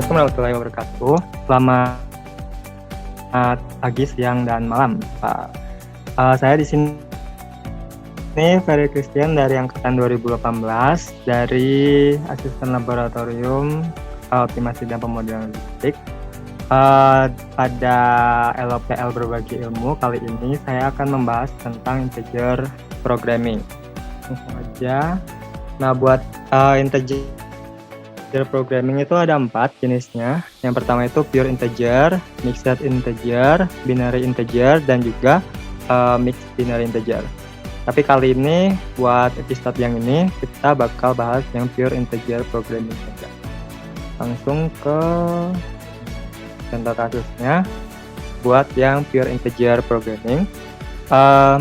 Assalamualaikum warahmatullahi wabarakatuh. Selamat pagi, siang, dan malam, Pak. Saya di sini Ferry Christian dari angkatan 2018 dari asisten laboratorium optimasi dan pemodelan logistik. Pada LOPL berbagi ilmu kali ini saya akan membahas tentang integer programming. Langsung aja. Nah, buat integer programming itu ada 4 jenisnya. Yang pertama itu pure integer, mixed integer, binary integer, dan juga mixed binary integer. Tapi kali ini buat episode yang ini kita bakal bahas yang pure integer programming saja. Langsung ke contoh kasusnya. Buat yang pure integer programming,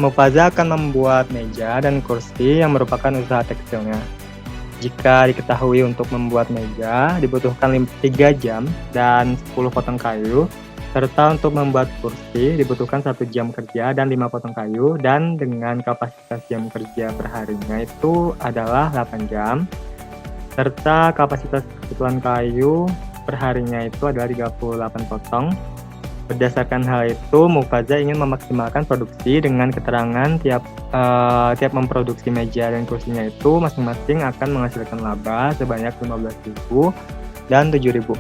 Mufaza akan membuat meja dan kursi yang merupakan usaha tekstilnya. Jika diketahui untuk membuat meja dibutuhkan 3 jam dan 10 potong kayu, serta untuk membuat kursi dibutuhkan 1 jam kerja dan 5 potong kayu, dan dengan kapasitas jam kerja per harinya itu adalah 8 jam, serta kapasitas kebutuhan kayu per harinya itu adalah 38 potong. Berdasarkan hal itu, Mufaza ingin memaksimalkan produksi dengan keterangan tiap memproduksi meja dan kursinya itu masing-masing akan menghasilkan laba sebanyak 15.000 dan 7.000.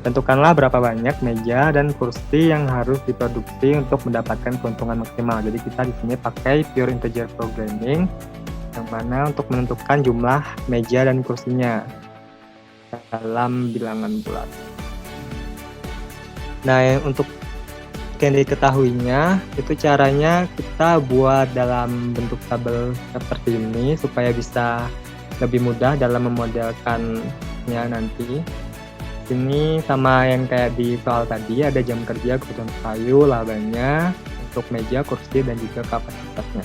Tentukanlah berapa banyak meja dan kursi yang harus diproduksi untuk mendapatkan keuntungan maksimal. Jadi kita di sini pakai pure integer programming, yang mana untuk menentukan jumlah meja dan kursinya dalam bilangan bulat. Nah, untuk yang diketahuinya itu caranya kita buat dalam bentuk tabel seperti ini supaya bisa lebih mudah dalam memodelkannya nanti. Ini sama yang kayak di soal tadi, ada jam kerja, kebutuhan kayu, labanya untuk meja, kursi, dan juga kapasitasnya.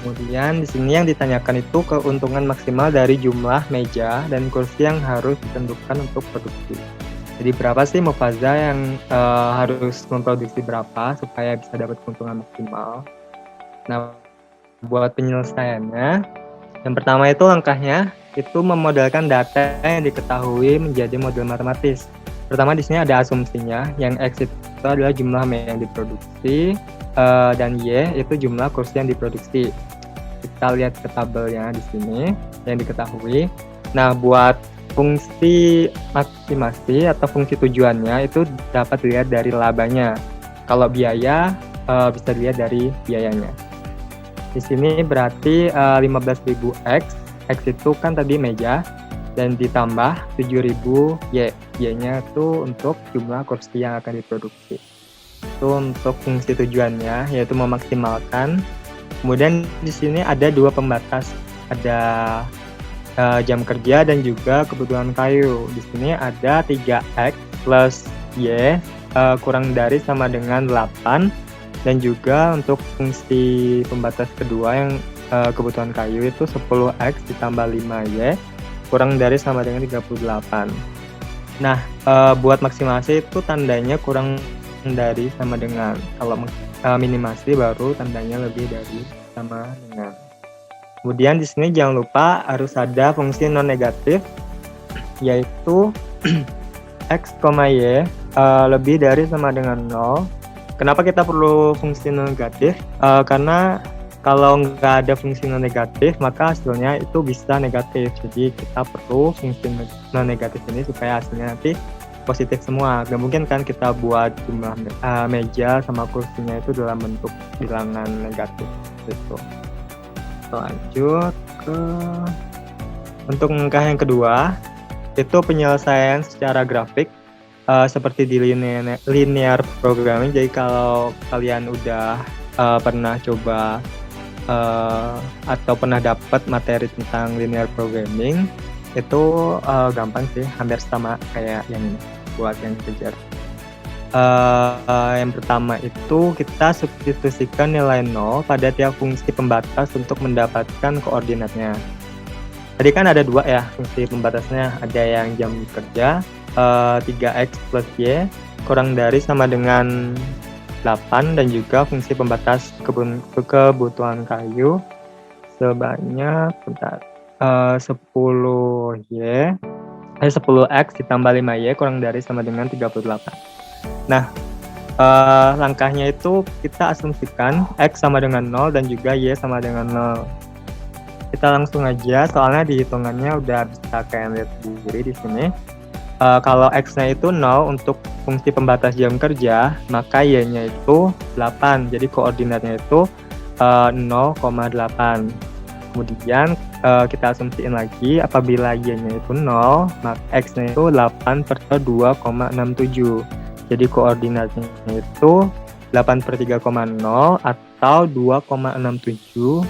Kemudian di sini yang ditanyakan itu keuntungan maksimal dari jumlah meja dan kursi yang harus ditentukan untuk produksi. Jadi berapa sih Mufaza yang harus memproduksi berapa supaya bisa dapat keuntungan maksimal. Nah, buat penyelesaiannya, yang pertama itu langkahnya itu memodelkan data yang diketahui menjadi model matematis. Pertama di sini ada asumsinya, yang X itu adalah jumlah meja yang diproduksi, dan Y itu jumlah kursi yang diproduksi. Kita lihat ke tabelnya di sini yang diketahui. Nah, buat fungsi maksimasi atau fungsi tujuannya itu dapat dilihat dari labanya. Kalau biaya bisa dilihat dari biayanya. Di sini berarti 15.000 X itu kan tadi meja, dan ditambah 7.000 Y. Y-nya itu untuk jumlah kursi yang akan diproduksi. Itu untuk fungsi tujuannya, yaitu memaksimalkan. Kemudian di sini ada 2 pembatas, ada jam kerja dan juga kebutuhan kayu. Di sini ada 3X plus Y kurang dari sama dengan 8, dan juga untuk fungsi pembatas kedua yang kebutuhan kayu itu 10X ditambah 5Y kurang dari sama dengan 38. Nah, buat maksimasi itu tandanya kurang dari sama dengan. Kalau minimasi baru tandanya lebih dari sama dengan. Kemudian di sini jangan lupa harus ada fungsi non negatif, yaitu X, Y lebih dari sama dengan 0. Kenapa kita perlu fungsi non negatif? Karena kalau nggak ada fungsi non negatif maka hasilnya itu bisa negatif. Jadi kita perlu fungsi non negatif ini supaya hasilnya nanti positif semua. Gak mungkin kan kita buat jumlah meja sama kursinya itu dalam bentuk bilangan negatif gitu. Lanjut ke untuk langkah yang kedua, itu penyelesaian secara grafik seperti di linear programming. Jadi kalau kalian udah pernah coba atau pernah dapat materi tentang linear programming, itu gampang sih, hampir sama kayak yang ini buat yang kejar. Yang pertama itu kita substitusikan nilai 0 pada tiap fungsi pembatas untuk mendapatkan koordinatnya. Tadi kan ada 2 ya fungsi pembatasnya, ada yang jam kerja 3X plus Y kurang dari sama dengan 8, dan juga fungsi pembatas kebutuhan kayu sebanyak 10Y 10x ditambah 5y kurang dari sama dengan 38. Nah, langkahnya itu kita asumsikan x sama dengan 0 dan juga y sama dengan 0. Kita langsung aja, soalnya di hitungannya udah bisa kalian lihat sendiri di sini. Kalau x-nya itu 0 untuk fungsi pembatas jam kerja, maka y-nya itu 8. Jadi koordinatnya itu 0,8. Kemudian kita asumsiin lagi, apabila y-nya itu 0, maka x-nya itu 8/2,67. Jadi koordinatnya itu 8/3,0 atau 2,67,0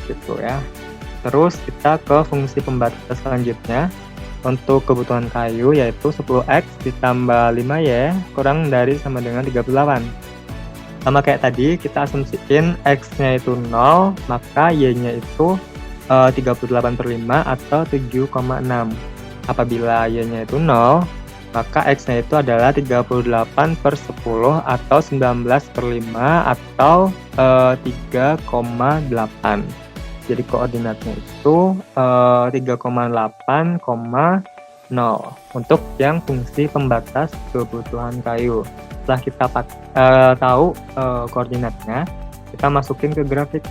gitu ya. Terus kita ke fungsi pembatas selanjutnya. Untuk kebutuhan kayu yaitu 10x ditambah 5y kurang dari sama dengan 38. Sama kayak tadi, kita asumsiin x-nya itu 0, maka y-nya itu 38/5 atau 7,6. Apabila y-nya itu 0, maka x-nya itu adalah 38/10 atau 19/5 atau 3,8. Jadi koordinatnya itu 3,8,0 untuk yang fungsi pembatas kebutuhan kayu. Setelah kita tahu koordinatnya, kita masukin ke grafik.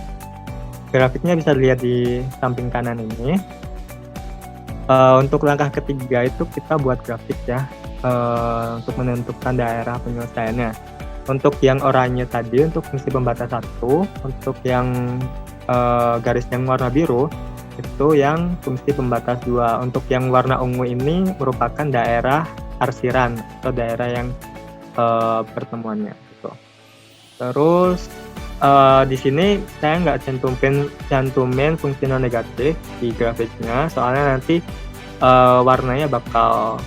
Grafiknya bisa dilihat di samping kanan ini. Untuk langkah ketiga itu kita buat grafik ya, untuk menentukan daerah penyelesaiannya. Untuk yang oranye tadi untuk fungsi pembatas 1, untuk yang garis yang warna biru itu yang fungsi pembatas 2. Untuk yang warna ungu ini merupakan daerah arsiran atau daerah yang pertemuannya gitu. Terus di sini saya nggak cantumin fungsi non negatif di grafiknya, soalnya nanti warnanya bakal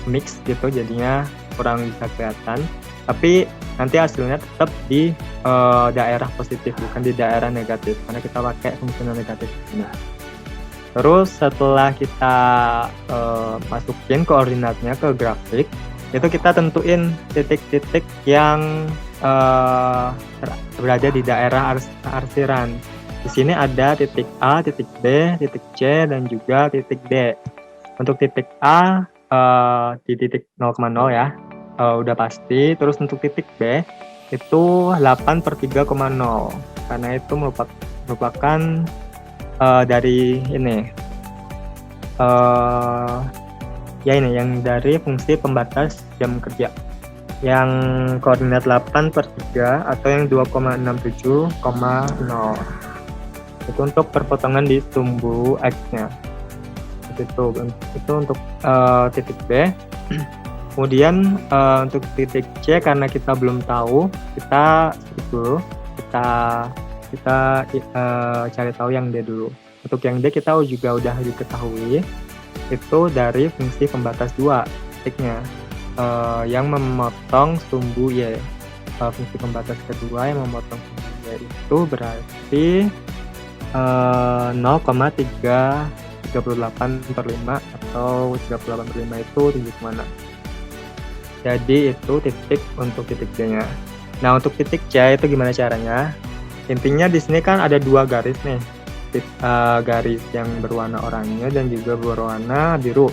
mix gitu, jadinya kurang bisa kelihatan. Tapi nanti hasilnya tetap di daerah positif, bukan di daerah negatif, karena kita pakai fungsi non negatif ini. Terus setelah kita masukin koordinatnya ke grafik, itu kita tentuin titik-titik yang berada di daerah arsiran. Di sini ada titik A, titik B, titik C, dan juga titik D. Untuk titik A di titik 0,0 ya, udah pasti. Terus untuk titik B itu 8/3,0, karena itu merupakan dari ini ya ini yang dari fungsi pembatas jam kerja yang koordinat 8/3 atau yang 2,67,0. Itu untuk perpotongan di sumbu X-nya. Itu untuk titik B. Kemudian untuk titik C, karena kita belum tahu, kita skip dulu. Kita cari tahu yang D dulu. Untuk yang D kita juga udah diketahui, itu dari fungsi pembatas 2 titiknya, yang memotong sumbu Y. Fungsi pembatas kedua yang memotong sumbu Y itu berarti 0,338/5 atau 38/5 itu 7,6. Jadi itu titik untuk titik D-nya. Nah, untuk titik C itu gimana caranya? Intinya di sini kan ada dua garis nih, garis yang berwarna oranye dan juga berwarna biru.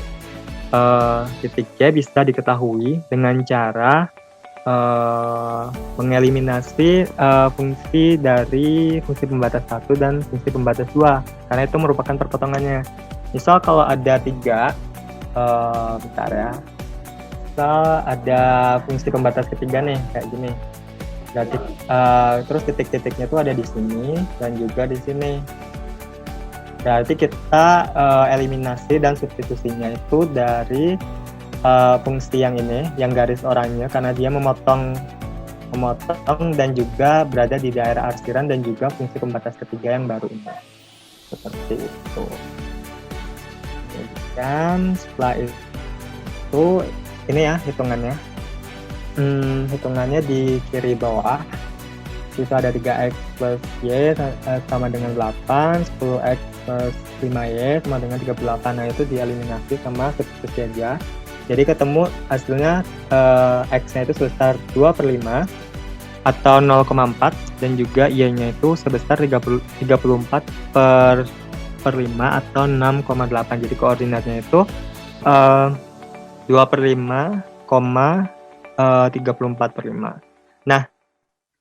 Titik C bisa diketahui dengan cara mengeliminasi fungsi dari fungsi pembatas 1 dan fungsi pembatas 2, karena itu merupakan perpotongannya. Misal kalau ada 3, bentar ya, misal ada fungsi pembatas ketiga nih kayak gini. Terus titik-titiknya tuh ada di sini dan juga di sini. Berarti kita eliminasi dan substitusinya itu dari fungsi yang ini, yang garis oranye, karena dia memotong dan juga berada di daerah arsiran, dan juga fungsi pembatas ketiga yang baru ini. Seperti itu. Dan setelah itu ini ya hitungannya. Hitungannya di kiri bawah itu ada 3x plus y sama dengan 8, 10x plus 5y sama dengan 38. Nah, itu dieliminasi sama substitusi aja. Jadi ketemu hasilnya x-nya itu sebesar 2/5 atau 0,4, dan juga y-nya itu sebesar 34/5 2/5 atau 6,8. Jadi koordinatnya itu 2/5,34/5. Nah,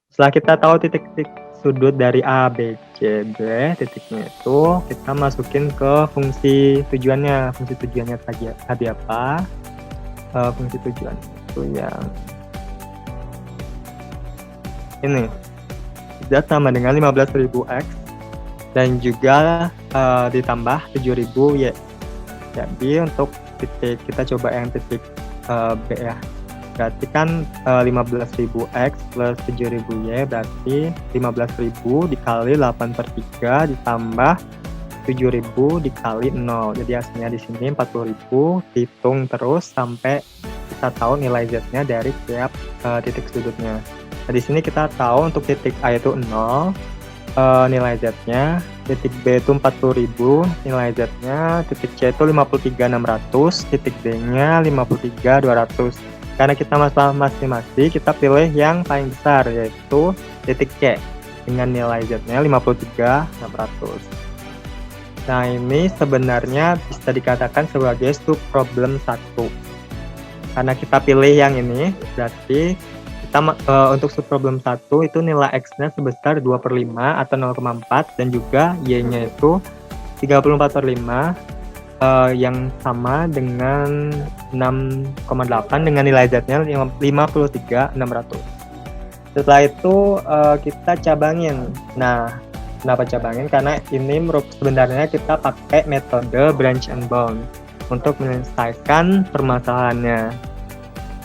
setelah kita tahu titik-titik sudut dari A, B, C, D, titiknya itu kita masukin ke fungsi tujuannya. Fungsi tujuannya tadi apa? Fungsi tujuan itu yang ini. Z sama dengan 15.000 X dan juga ditambah 7.000 Y. Jadi untuk titik, kita coba yang titik B ya. Berarti kan 15.000 X plus 7.000 Y berarti 15.000 dikali 8/3 ditambah 7.000 dikali 0. Jadi hasilnya di sini 40.000. Hitung terus sampai kita tahu nilai Z-nya dari tiap titik sudutnya. Nah, di sini kita tahu untuk titik A itu 0, nilai Z-nya, titik B itu 40.000, nilai Z-nya, titik C itu 53.600, titik D-nya 53.200. Karena kita masing-masing, kita pilih yang paling besar, yaitu titik C, dengan nilai Z-nya 53.600. Nah, ini sebenarnya bisa dikatakan sebagai subproblem 1. Karena kita pilih yang ini, berarti kita untuk subproblem 1 itu nilai X-nya sebesar 2/5 atau 0,4 dan juga Y-nya itu 34/5 yang sama dengan 6,8 dengan nilai Z-nya 53.600. Setelah itu kita cabangin. Nah, kenapa cabangin? Karena ini sebenarnya kita pakai metode branch and bound untuk menyelesaikan permasalahannya.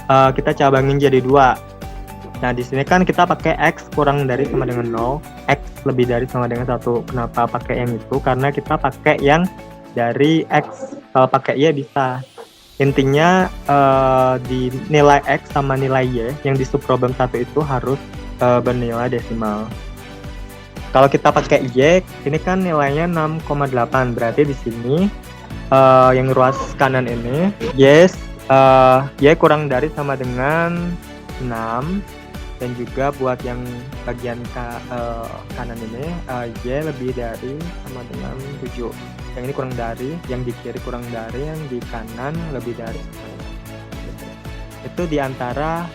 Kita cabangin jadi 2. Nah, di sini kan kita pakai X kurang dari sama dengan 0, X lebih dari sama dengan 1. Kenapa pakai yang itu? Karena kita pakai yang dari X. Kalau pakai Y bisa. Intinya di nilai X sama nilai Y yang di subproblem 1 itu harus bernilai desimal. Kalau kita pakai Y, ini kan nilainya 6,8. Berarti di sini yang ruas kanan ini Y kurang dari sama dengan 6. Dan juga buat yang bagian kanan ini Y lebih dari sama dengan 7. Yang ini kurang dari, yang di kiri kurang dari, yang di kanan lebih dari. Itu diantara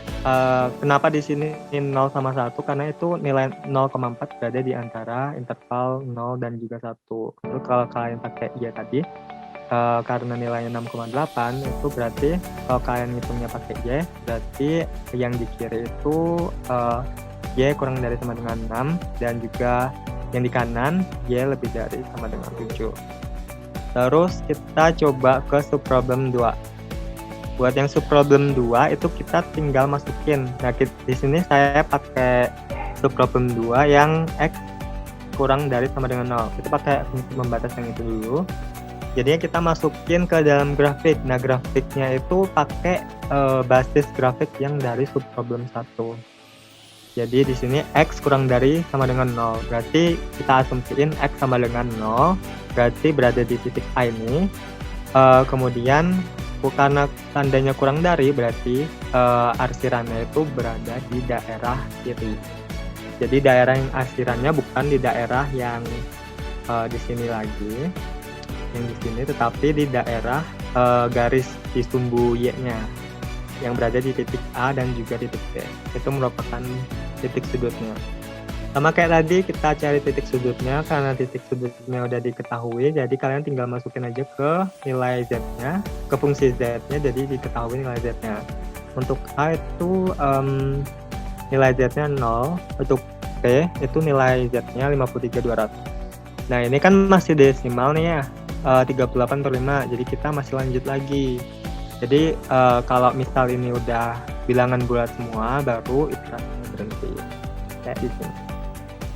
kenapa di sini 0 sama 1, karena itu nilai 0,4 berada di antara interval 0 dan juga 1. Lalu kalau kalian pakai Y tadi, karena nilainya 6,8 itu berarti kalau kalian hitungnya pakai Y, berarti yang di kiri itu Y kurang dari sama dengan 6 dan juga yang di kanan Y lebih dari sama dengan 7. Terus kita coba ke subproblem 2. Buat yang subproblem 2 itu kita tinggal masukin. Nah, di sini saya pakai subproblem 2 yang X kurang dari sama dengan 0. Kita pakai fungsi membatas yang itu dulu. Jadinya kita masukin ke dalam grafik. Nah, grafiknya itu pakai basis grafik yang dari subproblem 1. Jadi di sini X kurang dari sama dengan 0. Berarti kita asumsiin X sama dengan 0. Berarti berada di titik A ini. Kemudian karena tandanya kurang dari, berarti arsirannya itu berada di daerah kiri. Jadi daerah yang arsirannya bukan di daerah yang di sini lagi. Yang di sini, tetapi di daerah garis di sumbu Y-nya yang berada di titik A dan juga titik B. Itu merupakan titik sudutnya. Sama kayak tadi kita cari titik sudutnya, karena titik sudutnya udah diketahui, jadi kalian tinggal masukin aja ke nilai Z-nya, ke fungsi Z-nya, jadi diketahui nilai Z-nya. Untuk A itu nilai Z-nya 0, untuk B itu nilai Z-nya 53.200. Nah, ini kan masih desimal nih ya. 38/5, jadi kita masih lanjut lagi. Jadi kalau misal ini udah bilangan bulat semua, baru iterasinya berhenti kayak gitu.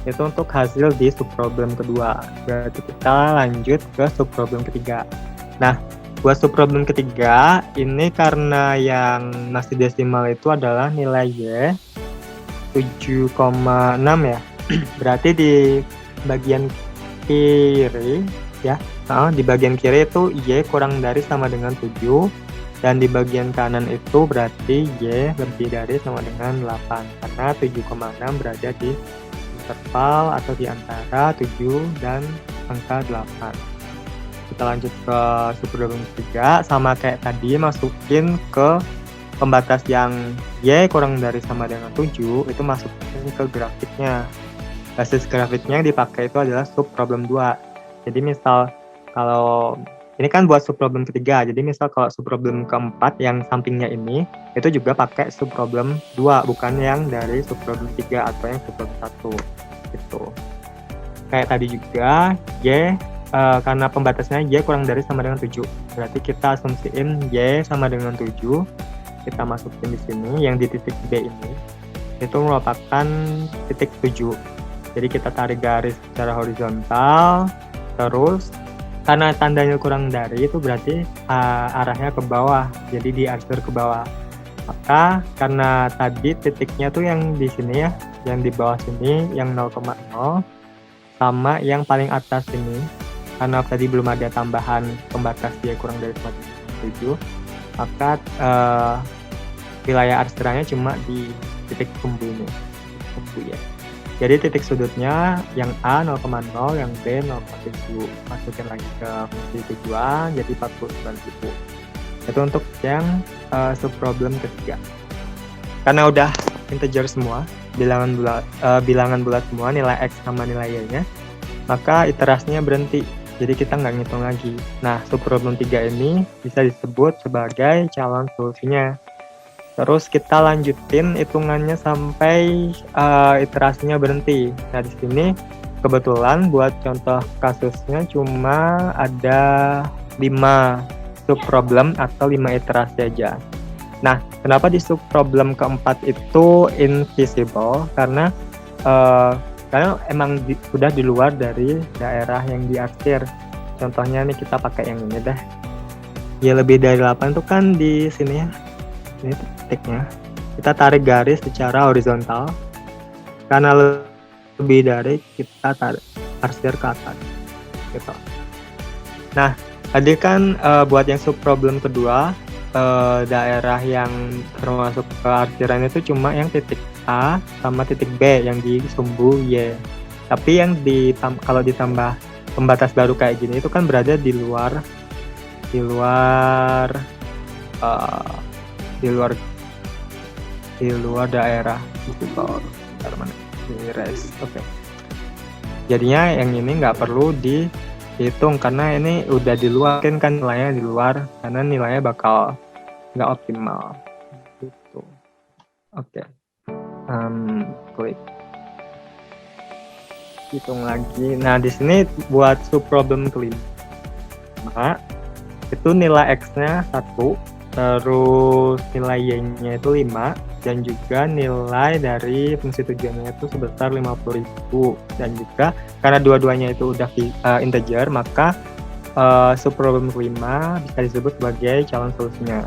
Itu untuk hasil di subproblem kedua. Berarti kita lanjut ke subproblem ketiga. Nah, buat subproblem ketiga ini karena yang masih desimal itu adalah nilai Y 7,6 ya. Berarti di bagian kiri ya. Di bagian kiri itu Y kurang dari sama dengan 7, dan di bagian kanan itu berarti Y lebih dari sama dengan 8, karena 7,6 berada di interval atau di antara 7 dan angka 8. kita lanjut ke subproblem ketiga, sama kayak tadi masukin ke pembatas yang Y kurang dari sama dengan 7, itu masukin ke grafiknya. Basis grafiknya yang dipakai itu adalah subproblem 2. Jadi misal kalau ini kan buat subproblem ketiga, jadi misal kalau subproblem keempat yang sampingnya ini, itu juga pakai subproblem 2, bukan yang dari subproblem 3 atau yang subproblem 1 gitu. Kayak tadi juga Y, karena pembatasnya Y kurang dari sama dengan 7, berarti kita asumsiin Y sama dengan 7, kita masukin di sini, yang di titik B ini itu merupakan titik 7. Jadi kita tarik garis secara horizontal, terus karena tandanya kurang dari itu berarti arahnya ke bawah, jadi diarsir ke bawah. Maka karena tadi titiknya tuh yang di sini ya, yang di bawah sini yang 0,0 sama yang paling atas ini, karena tadi belum ada tambahan pembatas Y kurang dari 7, maka wilayah arsirannya cuma di titik sumbu ini, sumbu ya. Jadi titik sudutnya yang A 0,0, yang B 0,7. Masukin lagi ke fungsi tujuan, jadi 49.000. Itu untuk yang subproblem ketiga. Karena udah integer semua, bilangan bulat semua, nilai X sama nilai Y-nya, maka iterasinya berhenti. Jadi kita nggak ngitung lagi. Nah, subproblem 3 ini bisa disebut sebagai calon solusinya. Terus kita lanjutin hitungannya sampai iterasinya berhenti. Nah, di sini kebetulan buat contoh kasusnya cuma ada 5 subproblem atau 5 iterasi aja. Nah, kenapa di subproblem keempat itu invisible? Karena emang sudah di luar dari daerah yang diarsir. Contohnya nih kita pakai yang ini deh. Ya lebih dari 8 itu kan di sini ya. Ini titiknya, kita tarik garis secara horizontal, karena lebih dari kita tarik arsir ke atas gitu. Nah, tadi kan buat yang subproblem kedua, daerah yang termasuk ke arsiran itu cuma yang titik A sama titik B yang di sumbu Y. Tapi yang kalau ditambah pembatas baru kayak gini itu kan berada di luar daerah gitu. Oke. Jadinya yang ini nggak perlu dihitung karena ini udah di luar, kan nilainya di luar, karena nilainya bakal nggak optimal gitu. Oke. Klik hitung lagi. Nah, di sini buat subproblem kelima itu nilai X-nya 1, terus nilai Y-nya itu 5, dan juga nilai dari fungsi tujuannya itu sebesar 50.000. Dan juga karena dua-duanya itu udah integer, maka subproblem kelima bisa disebut sebagai calon solusinya.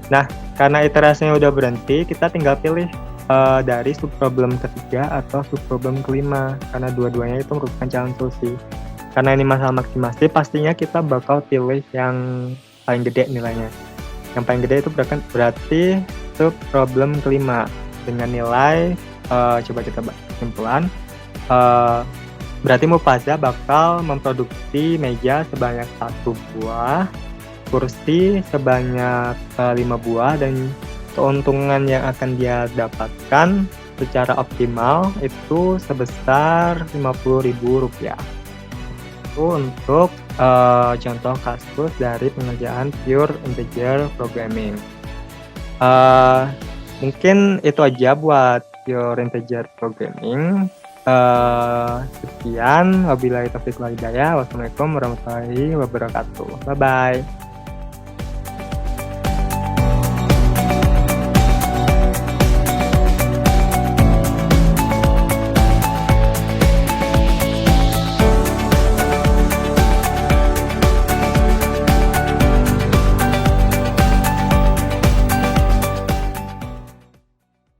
Nah, karena iterasinya udah berhenti, kita tinggal pilih dari subproblem ketiga atau subproblem kelima, karena dua-duanya itu merupakan calon solusi. Karena ini masalah maksimasi, pastinya kita bakal pilih yang paling gede nilainya. Yang paling gede itu berarti subproblem kelima dengan nilai coba kita bahas kesimpulan. Berarti Mufasa bakal memproduksi meja sebanyak 1 buah, kursi sebanyak 5 buah, dan keuntungan yang akan dia dapatkan secara optimal itu sebesar Rp50.000. Itu untuk contoh kasus dari pengerjaan pure integer programming. Mungkin itu aja buat pure integer programming. Sekian, wabillahi taufiq wal hidayah. Wassalamualaikum warahmatullahi wabarakatuh. Bye bye.